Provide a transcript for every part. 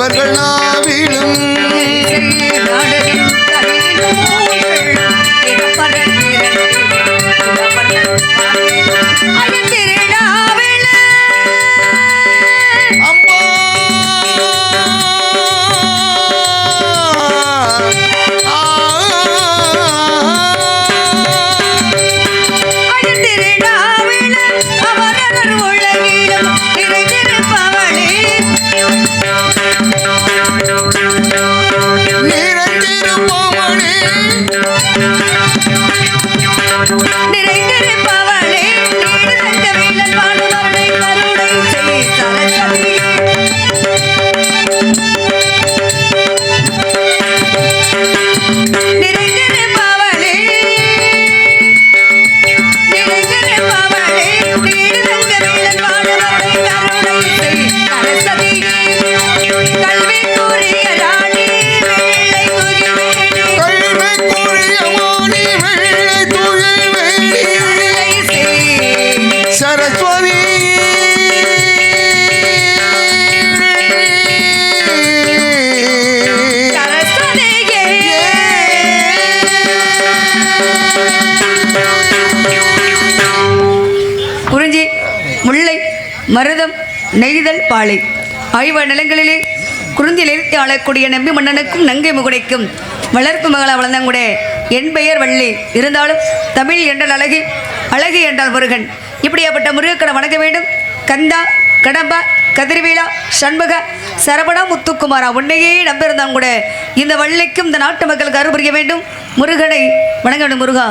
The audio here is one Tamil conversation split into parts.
அவர்கள் நாவிலும் மருதம் நெய்தல் பாலை ஆய்வ நிலங்களிலே குருந்தில் எழுத்தி ஆளக்கூடிய நம்பி மன்னனுக்கும் நங்கை முகுடைக்கும் வளர்ப்பு மகளா வளர்ந்தங்கூட என் பெயர் வள்ளி. இருந்தாலும் தமிழ் என்றால் அழகு, அழகு என்றால் முருகன். இப்படியாப்பட்ட முருகக்கடை வணங்க வேண்டும். கந்தா, கடம்பா, கதிர்வேலா, சண்முக, சரவணா, முத்துக்குமாரா உன்னையே நம்பியிருந்தாங்க கூட இந்த வள்ளிக்கும் இந்த நாட்டு மக்களுக்கு அருள் வேண்டும். முருகனை வணங்க வேண்டும். முருகா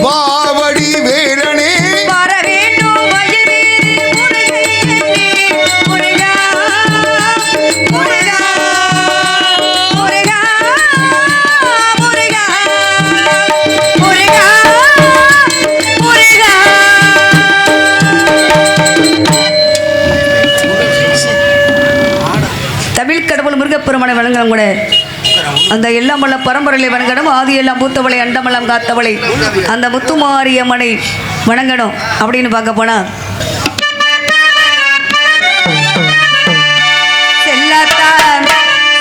வாவடி வேலனே வணங்கும் கூட அந்த எல்லாம் வல்ல பரம்பரையிலே வணங்கணும். ஆதி எல்லாம் பூத்தவளை அண்டமெல்லாம் காத்தவளை அந்த முத்துமாரியம்மனை வணங்கணும் அப்படின்னு பார்க்க போனா செல்லாத்தான்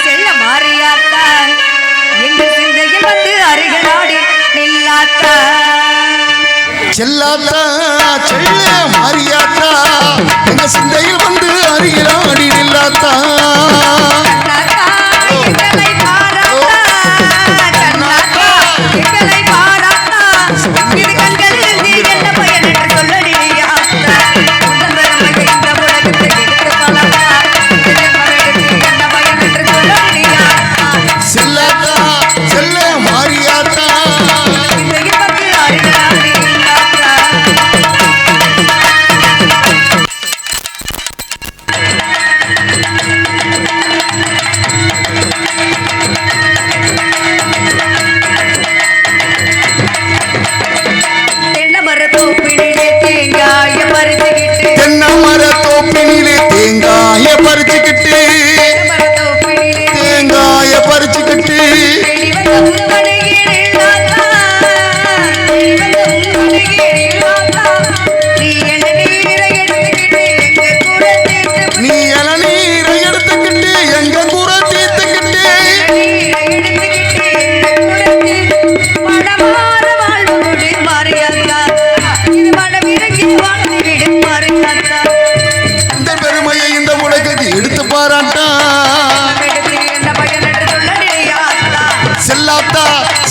செல்ல மாறியாத்தான் எங்கள் சிந்தையில் வந்து அருகநாடி நில்லாத்தான் செல்லாத்தா செல்ல மாறியாத்தா எங்க சிந்தையில் வந்து அருகிலாடி நில்லாத்தா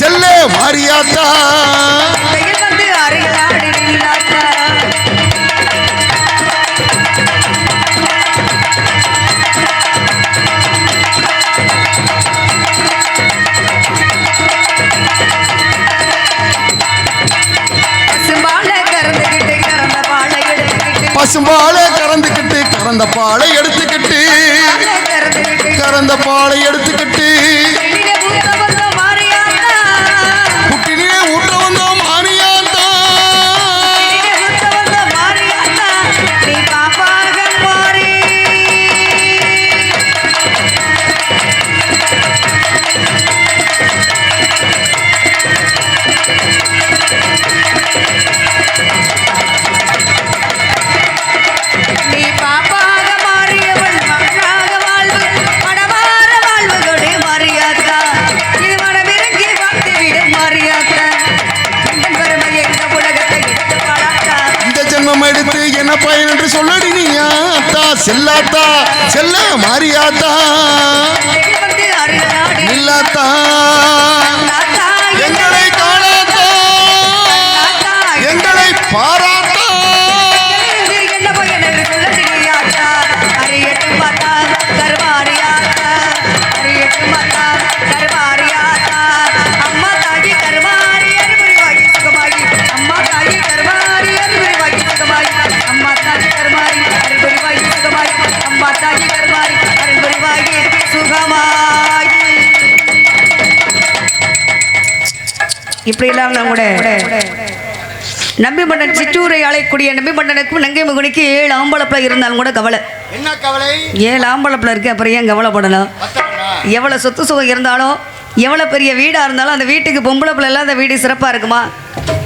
செல்ல மாறியாத்தா பசும்பாலை கறந்துக்கிட்டு கறந்த பாலை எடுத்துக்கிட்டு கறந்த பாலை எடுத்துக்கிட்டு எடுத்து என்ன பயன் என்று சொல்லடி நீயாத்தா செல்லாத்தா செல்ல மாறியாத்தா நில்லாத்தா எங்களை காணாத்தா எங்களை பாராத்தா இப்படியெல்லாம் நம்முடைய நம்பி மன்னன் சிற்றூரை அழைக்கூடிய நம்பி மன்னனுக்கும் நங்கை மகனுக்கு 7 ஆம்பளப்பில் இருந்தாலும் கூட கவலை. என்ன கவலை? 7 ஆம்பளப்பில் இருக்கு, அப்புறம் ஏன் கவலைப்படலாம்? எவ்வளோ சொத்து சுகம் இருந்தாலும் எவ்வளோ பெரிய வீடாக இருந்தாலும் அந்த வீட்டுக்கு பொம்பளை பிள்ளைலாம் அந்த வீடு சிறப்பாக இருக்குமா?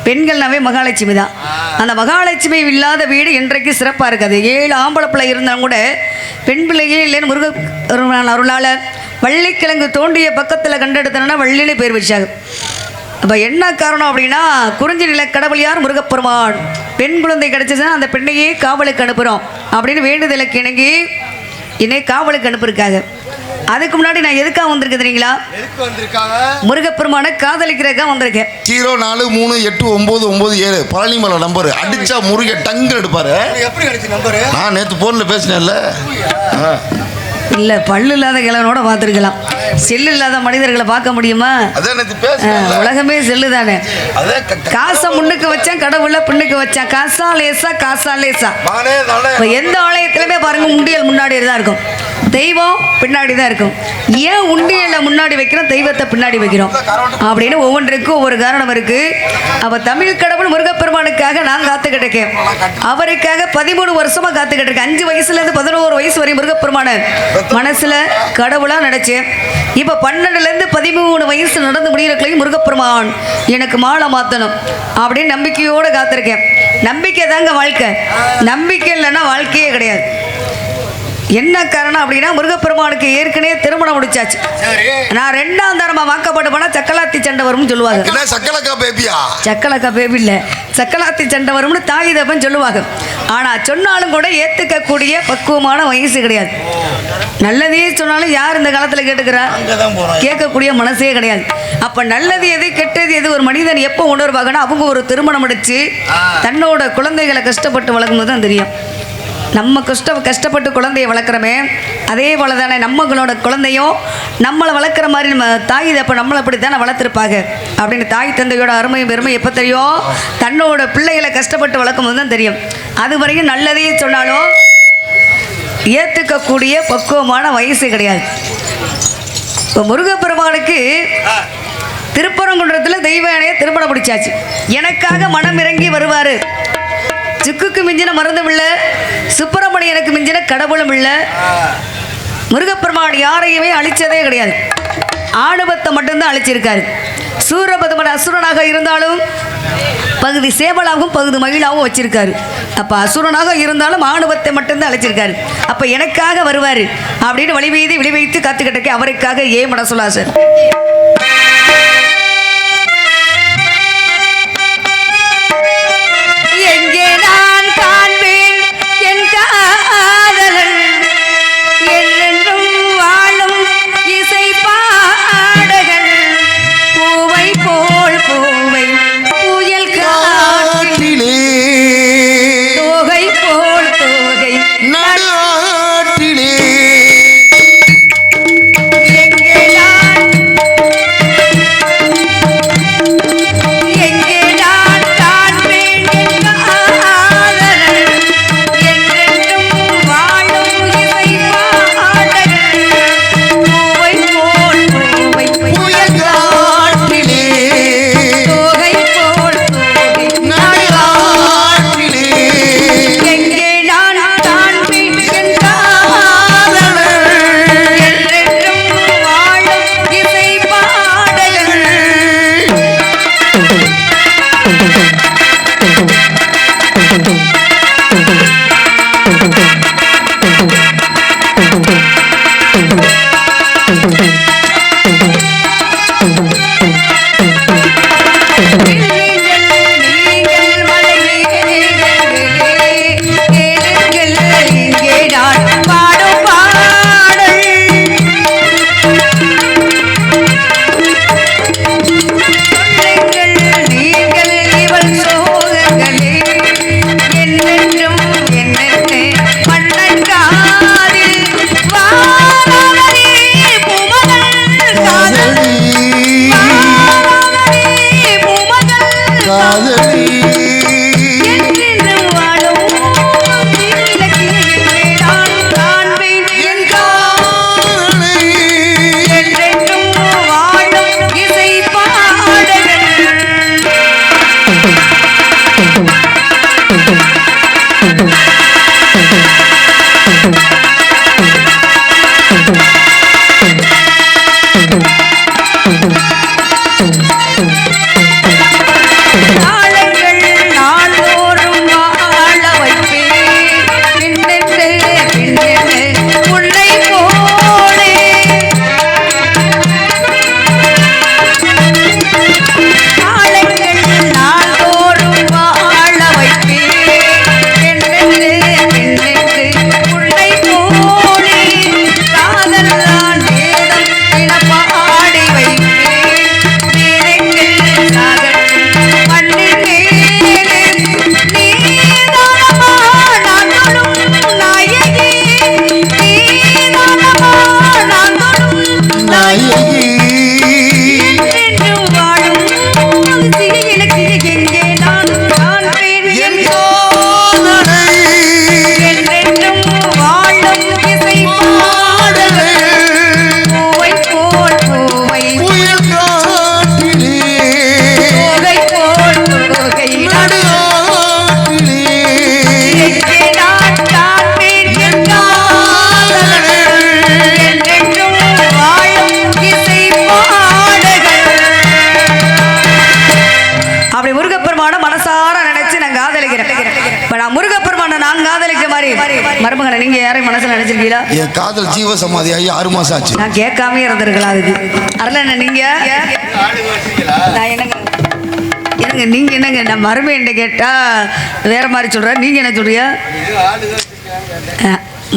பெண்கள்னாவே மகாலட்சுமி தான். அந்த மகாலட்சுமி இல்லாத வீடு இன்றைக்கு சிறப்பாக இருக்காது. 7 ஆம்பளப்பில் இருந்தாலும் கூட பெண் பிள்ளையே இல்லைன்னு முருக அருளால் வள்ளிக்கிழங்கு தோண்டிய பக்கத்தில் கண்டெடுத்தனா வள்ளினே பேர் வச்சாங்க. அப்போ என்ன காரணம் அப்படின்னா குறிஞ்சி நில கடவுள் யார்? முருகப்பெருமான். பெண் குழந்தை கிடைச்சிச்சுன்னா அந்த பெண்ணையே காவலுக்கு அனுப்புகிறோம் அப்படின்னு வேண்டுதலுக்கு இணங்கி என்னை காவலுக்கு அனுப்பியிருக்காங்க. அதுக்கு முன்னாடி நான் எதுக்காக வந்திருக்கேன் தெரியுங்களா? முருகப்பெருமான காதலிக்கிறதுக்காக வந்திருக்கேன். 0489997 பழனிமலை நம்பர் அடிச்சா முருக டங்கு எடுப்பாரு. எப்படி அடிச்சு நம்பர்? நான் நேற்று போன்ல பேசினேன்ல. இல்லை, பல்லு இல்லாத கிழவனோட பார்த்துருக்கலாம், செல்லு இல்லாத மனிதர்களை பார்க்க முடியுமா? உலகமே செல்லு தானே. காசை முன்னுக்கு வச்சான், கடவுளை பின்னுக்கு வச்சான். காசா லேசா காசா லேசா. இப்போ எந்த ஆலயத்திலுமே பாருங்க முண்டியல் முன்னாடி தான் இருக்கும். தெய்வம் பின்னாடி தான் இருக்கும். ஏன் உண்டியலை முன்னாடி வைக்கிறோம், தெய்வத்தை பின்னாடி வைக்கிறோம் அப்படின்னு ஒவ்வொன்றுக்கும் ஒவ்வொரு காரணம் இருக்கு. அப்ப தமிழ் கடவுள் முருகப்பெருமானுக்காக நான் காத்துக்கிட்டு இருக்கேன். அவருக்காக 13 வருஷமா காத்துக்கிட்டு இருக்கேன். 5 வயசுல இருந்து 11 வயசு வரை முருகப்பெருமான மனசுல கடவுளா நினைச்சேன். இப்ப 12ல இருந்து 13 வயசு நடந்து முடிகிறக்களையும் முருகப்பெருமான் எனக்கு மாலை மாத்தணும் அப்படின்னு நம்பிக்கையோட காத்திருக்கேன். நம்பிக்கை தாங்க வாழ்க்கை. நம்பிக்கை இல்லைன்னா வாழ்க்கையே கிடையாது. என்ன காரணம் அப்படின்னா முருகப்பெருமானுக்கு ஏற்கனவே திருமணம் முடிச்சாச்சு. நான் 2ஆம் தரமா வாக்கப்பட்டு போனா சக்கலாத்தி சண்டை வரும்னு சொல்லுவாங்க. சக்கலக்கா பேபியா? சக்கலக்கா பேபி இல்ல, சக்கலாத்தி சண்டை வரும்னு தாய் தப்பன்னு சொல்லுவாங்க. ஆனா சொன்னாலும் கூட ஏத்துக்கக்கூடிய பக்குவமான வயசு கிடையாது. நல்லதே சொன்னாலும் யார் இந்த காலத்துல கேட்டுக்கிறா? கேட்கக்கூடிய மனசே கிடையாது. அப்ப நல்லது எது கெட்டது எது ஒரு மனிதன் எப்போ உணர்வாங்கன்னா அவங்க ஒரு திருமணம் முடிச்சு தன்னோட குழந்தைகளை கஷ்டப்பட்டு வளர்க்கும் போது தான் தெரியும். நம்ம கஷ்டப்பட்டு குழந்தைய வளர்க்குறோமே அதே போல தானே நம்மளோட குழந்தையும் நம்மளை வளர்க்குற மாதிரி நம்ம தாய் அப்போ நம்மளை அப்படி தானே வளர்த்துருப்பாங்க அப்படின்னு தாய் தந்தையோட அருமையும் பெருமை எப்போ தெரியும்? தன்னோட பிள்ளைகளை கஷ்டப்பட்டு வளர்க்கும் போது தான் தெரியும். அது வரைக்கும் நல்லதே சொன்னாலும் ஏற்றுக்கக்கூடிய பக்குவமான வயசு கிடையாது. இப்போ முருகப்பெருமானுக்கு திருப்பரங்குன்றத்தில் தெய்வ யானையை திருமணம் முடிச்சாச்சு. எனக்காக மனம் இறங்கி வருவார். சிக்குக்கு மிஞ்சின மருந்தும் இல்லை, சுப்பிரமணியனுக்கு மிஞ்சின கடவுளும் இல்லை. முருகப்பெருமான் யாரையுமே அழிச்சதே கிடையாது. ஆணவத்தை மட்டும்தான் அழிச்சிருக்காரு. சூரபதுமன் அசுரனாக இருந்தாலும் பகுதி சேவலாகவும் பகுதி மகிழாகவும் வச்சிருக்காரு. அப்போ அசுரனாக இருந்தாலும் ஆணவத்தை மட்டும்தான் அழிச்சிருக்காரு. அப்போ எனக்காக வருவார் அப்படின்னு வழிவீதி விழிவைத்து காத்துக்கிட்டே அவருக்காக ஏன் மட சொல்லா சார். இப்ப நான் முருகப்பெருமான நான் காதலிக்க மாதிரி மருமகனை நீங்க யாரையும் மனசுல நினைச்சிருக்கீங்களா? என் காதல் ஜீவ சமாதி ஆகி 6 மாசம் ஆச்சு. நான் கேட்காம இருந்திருக்கலாம். அதுக்கு அதெல்லாம் என்ன நீங்க நான் என்னங்க என்னங்க நீங்க என்னங்க நான் மருமையன்ட்ட கேட்டா வேற மாதிரி சொல்றேன். நீங்க என்ன சொல்றியா?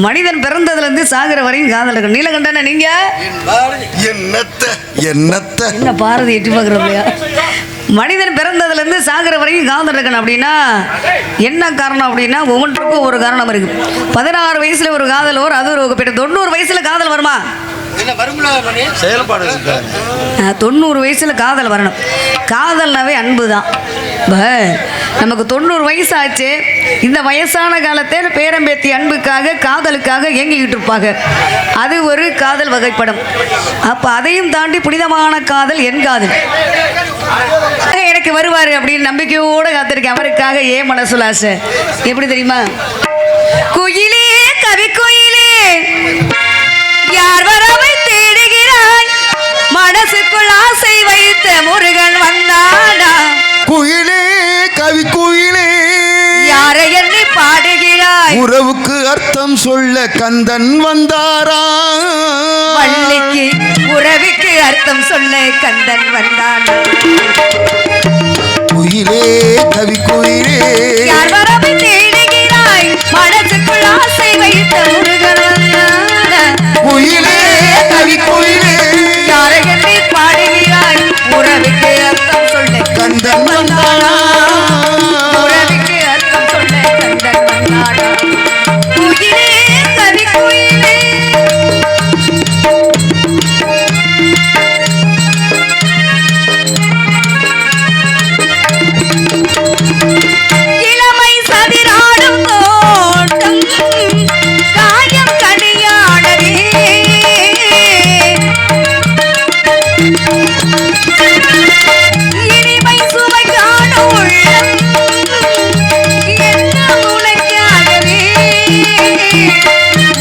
மனிதன் பிறந்ததுல இருந்து சாகுற வரையும் காதல் இருக்கு. நீலகண்டன நீங்க என்ன பாரதி எட்டி பார்க்குறோம்லையா? மனிதன் பிறந்ததுல இருந்து சாகுற வரைக்கும் காதல் இருக்கணும் அப்படின்னா என்ன காரணம் அப்படின்னா ஒவ்வொன்றுக்கும் ஒரு காரணம் இருக்கு. 16 வயசுல ஒரு காதல் வரும், அது ஒரு 90 வயசுல காதல் வருமா? செயல்பாடு 90 வயசுல காதல் வரணும். காதல்னாவே அன்பு தான். நமக்கு 90 வயசு ஆச்சு. இந்த வயசான காலத்தில் பேரம்பேத்தி அன்புக்காக காதலுக்காக இயங்கிக்கிட்டு இருப்பாங்க. அது ஒரு காதல் வகைப்படும். அப்போ அதையும் தாண்டி புனிதமான காதல் என் காதல் எனக்கு வருவார் அப்படின்னு நம்பிக்கையோடு காத்திருக்கேன். அவருக்காக ஏன் மனசுல ஆசை எப்படி தெரியுமா? குயிலே கவி குயிலே யார் வரவை தேடுகிறாய், மனசுக்குள் ஆசை வைத்த முருகன் வந்தானா. குயிலே கவி குயிலே யாரை எண்ணி பாடுகிறாய், உறவுக்கு அர்த்தம் சொல்ல கந்தன் வந்தாரா. வள்ளிக்கு உறவுக்கு அர்த்தம் சொல்ல கந்தன் வந்தானா. குயிலே கவி குயிலே யார் வரவை தேடுகிறாய், மனசுக்குள் ஆசை வைத்த முருகன் வந்தானா. குயிலே கவி குயிலே யாரை எண்ணி பாடுகிறாய், உறவுக்கு அர்த்தம் சொல்ல கந்தன் வந்தாரா. உறவுக்கு அர்த்தம் சொல்ல கந்தன் வந்தானா. குயிலே கவி குயிலே இளமை சதிராடும் தோட்டம் காயம் கனியாடவே. இனிமை சுவை காணும் உள்ளம் என்ன உனக்காகவே.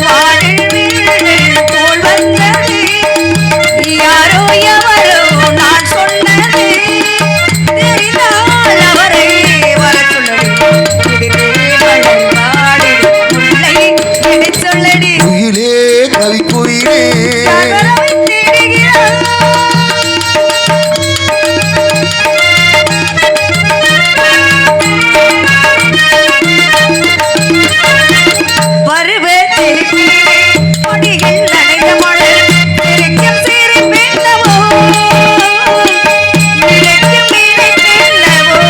வாழில் வீழில் போல் வந்தது யாரோ எவரோ நான் சொன்னது. தெரிந்தால் அவரை வரச் சொல்லடி, இடித்தே மழை வாடிடும் முல்லை இடிச் சொல்லடி. குயிலே கவி குயிலே யாரவை தேடுகிறாய், பருவ திருப்பிலே கொடிகள் நனைந்த மழை நிலைக்கும் சீறி பெண்ணவோ, நிலைக்கும் மீனை பெண்ணவோ.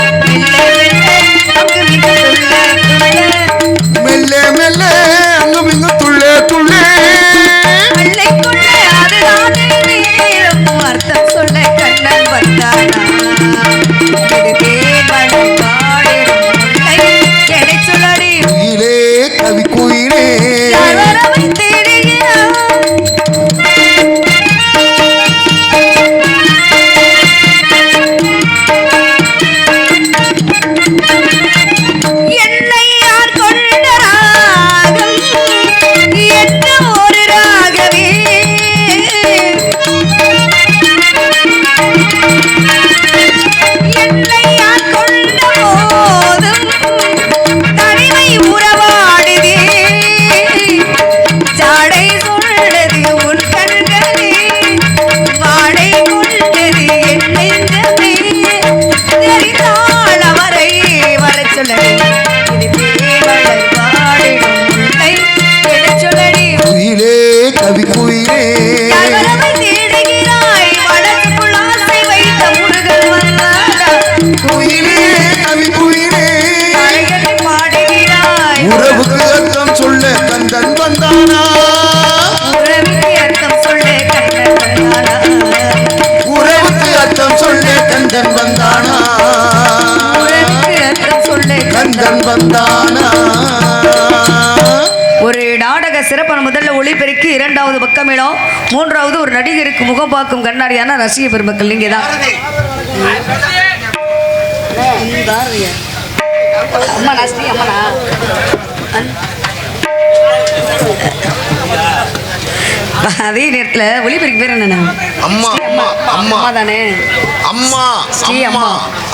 மெல்ல மெல்ல அங்கு மிக துள்ள துள்ள மெல்ல மெல்ல அங்கும் இங்கும் துள்ளே துள்ளே. அள்ளைக்குள்ள அதுதான் நீளும் அர்த்தம் சொல்ல கண்ணன் வந்தானா. இது தேவனை பாடிடும் முல்லை எடைச் சொல்லடி. குயிலே கவி குயிலே யார் வரவை தேடுகிறாய், என்னை யார் கொண்ட ராகம் என்ன ஒரு ராகமே. என்னை யார் கொண்ட போதும் தனிமை உறவாடுதே. ஜாடை சொல்றது உன் கண்களே, வாடை கொண்டது என் நெஞ்சமே. தெரிந்தால் அவரை வரச் சொல்லடி, இது தேவனை வாடிடும் முல்லை எடைச் சொல்லடி. குயிலே கவி குயிலே யார் வரவை தேடுகிறாய், மனசுக்குள் ஆசை வைத்த முருகன் வந்தானா. குயிலே கவி குயிலே அழகை பாடுகிறாய், உறவுக்கு அர்த்தம் சொல்ல கந்தன் வந்தானா. உறவுக்கு அர்த்தம் சொல்ல கண்ணன் வந்தானா. உறவுக்கு அர்த்தம் சொல்ல கந்தன் வந்தானா. உறவுக்கு அர்த்தம் சொல்ல கந்தன் வந்தானா. ஒரு நாடக சிறப்பான முதல்ல ஒளிபெருக்கி, 2வது பக்கமேளம், 3வது ஒரு நடிகருக்கு முகம் பார்க்கும் கண்ணாடியான ரசிக பெருமக்கள் நீங்க தான். அம்மா நாஸ்தி அம்மனா அதே நேரத்தில் ஒளிபெருக்கு பேர் என்னண்ணா? அம்மா அம்மா அம்மா தானே அம்மா ஸ்ரீ அம்மா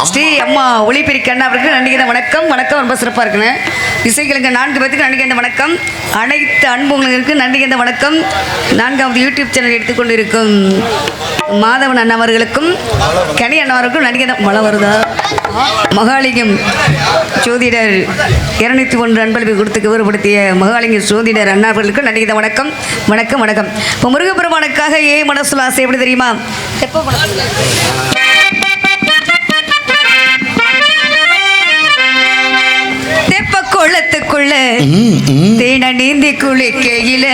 ஸ்ரீ அம்மா ஒளிபெருக்கி அண்ணா அவருக்கு நன்றிகிற வணக்கம். வணக்கம் ரொம்ப சிறப்பாக இருக்குன்னு இசைகளுக்கு 4 பேருக்கு நன்றிகிற வணக்கம். அனைத்து அன்புங்களுக்கு நன்றிகிற வணக்கம். 4வது யூடியூப் சேனல் எடுத்துக்கொண்டு இருக்கும் மாதவன் அண்ணா அவர்களுக்கும் கனி அண்ணா அவர்களுக்கும் நன்றிகிற மழை வருதா மகாலிங்கம் ஜோதிடர் 201 அன்பளிப்பு கொடுத்து கௌரவப்படுத்திய மகாலிங்கம் ஜோதிடர் அண்ணா அவர்களுக்கும் நன்றிகிற வணக்கம். வணக்கம் வணக்கம். இப்போ முருகப்பெருமானுக்காக மனசுல ஆசை எப்படி தெரியுமா? எப்போ தெப்ப குளத்துக்குள்ள தேன நீந்தி குளிக்கையில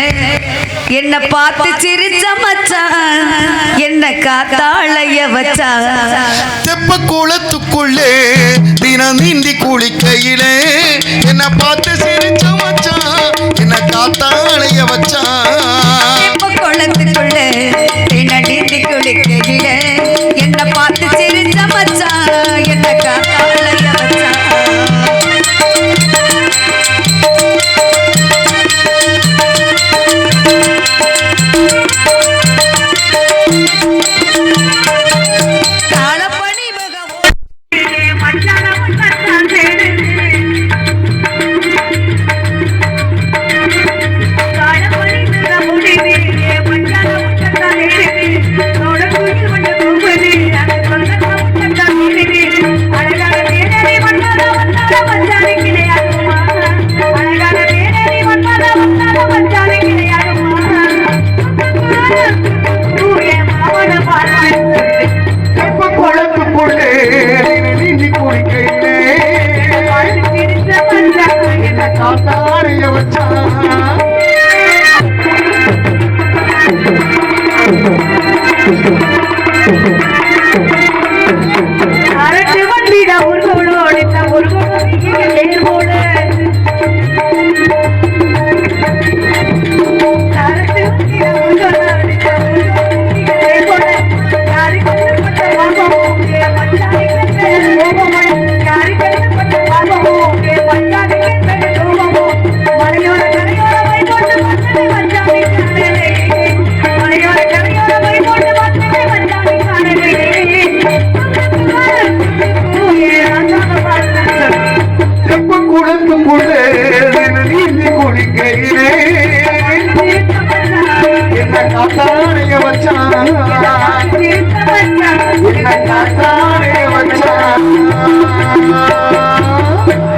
என்ன பார்த்து சிரிச்ச மச்சான் என்ன காத்தாளைய வச்சா. தெப்ப குளத்துக்குள்ளே தினம் நீந்தி குளிக்கையிலே என்ன பார்த்து சிரிச்ச மச்சான் என்ன காத்தாளைய வச்சான். தெப்ப குளத்துக்குள்ள தேன நீந்தி குளிக்கையில என்ன பார்த்து சிரிச்ச மச்சான் என்ன காத்தாளைய வச்சா.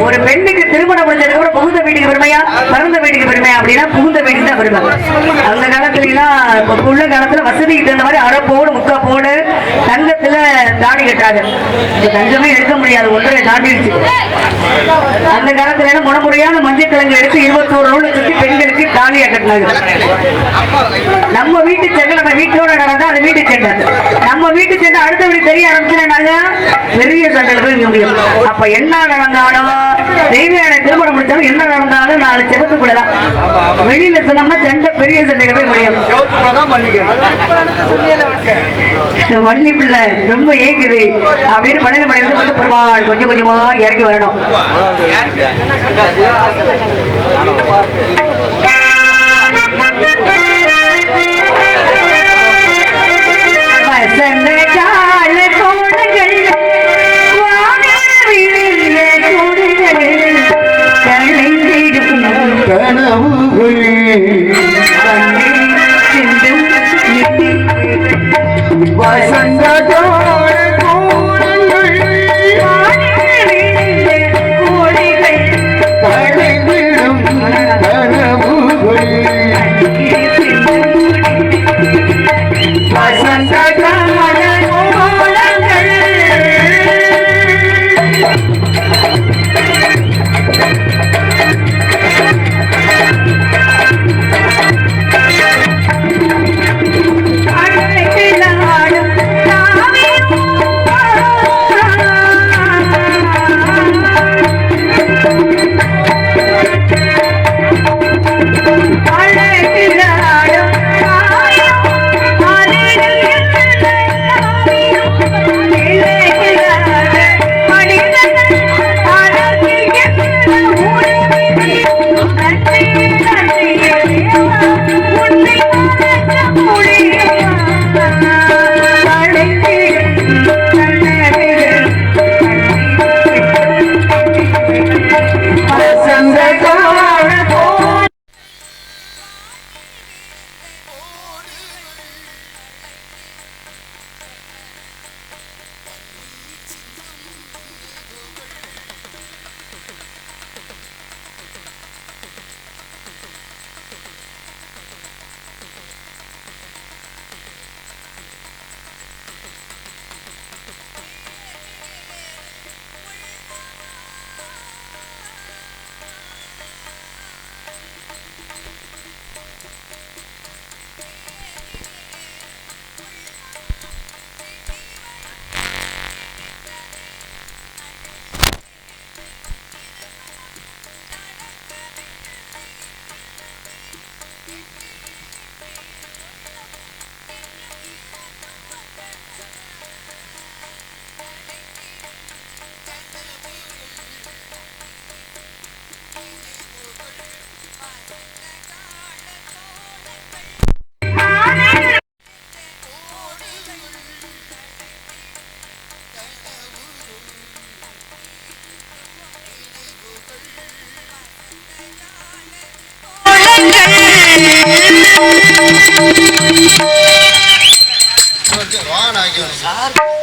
ஒரு பெண்ணுக்கு திருமணம் முடிஞ்சதுக்கு அப்புறம் புகுந்த வீட்டுக்கு பெருமையா பிறந்த வீட்டுக்கு பெருமையா அப்படின்னா புகுந்த வீட்டுக்கு தான் பெருமை. அந்த காலத்துல எல்லாம் உள்ள காலத்துல வசதிக்கு தகுந்த மாதிரி அரைப்போடு முக்கா போடு தங்கத்துல தாடி கட்டாது. தங்கமே எடுக்க முடியாது, ஒன்றரை தாண்டிடுச்சு. அந்த காலத்துல எல்லாம் முறையான மஞ்சள் கிழங்கு எடுத்து 21 நூலை சுற்றி பெண்களுக்கு தாலியா கட்டினாங்க. நம்ம வீட்டு சென்று நம்ம வீட்டோட நடந்தா அது வீட்டு சென்று நம்ம வீட்டு சென்று அடுத்த வீடு தெரிய ஆரம்பிச்சுனாங்க பெரிய சண்டையில் போய் முடியும். அப்ப என்ன நடந்தாலும் தெய்வீக திருமணம் முடிச்சாலும் என்ன நடந்தாலும் 4 செவத்துக்குள்ளதான். வெளியில சொன்னோம்னா சண்டை பெரிய சண்டையில போய் முடியும். வள்ளி பிள்ளை ரொம்ப ஏங்குது அப்படின்னு பழைய மனிதன் வந்து பெருமாள் கொஞ்சம் கொஞ்சமா இறங்கி வரணும். Santa Clara, வாங்க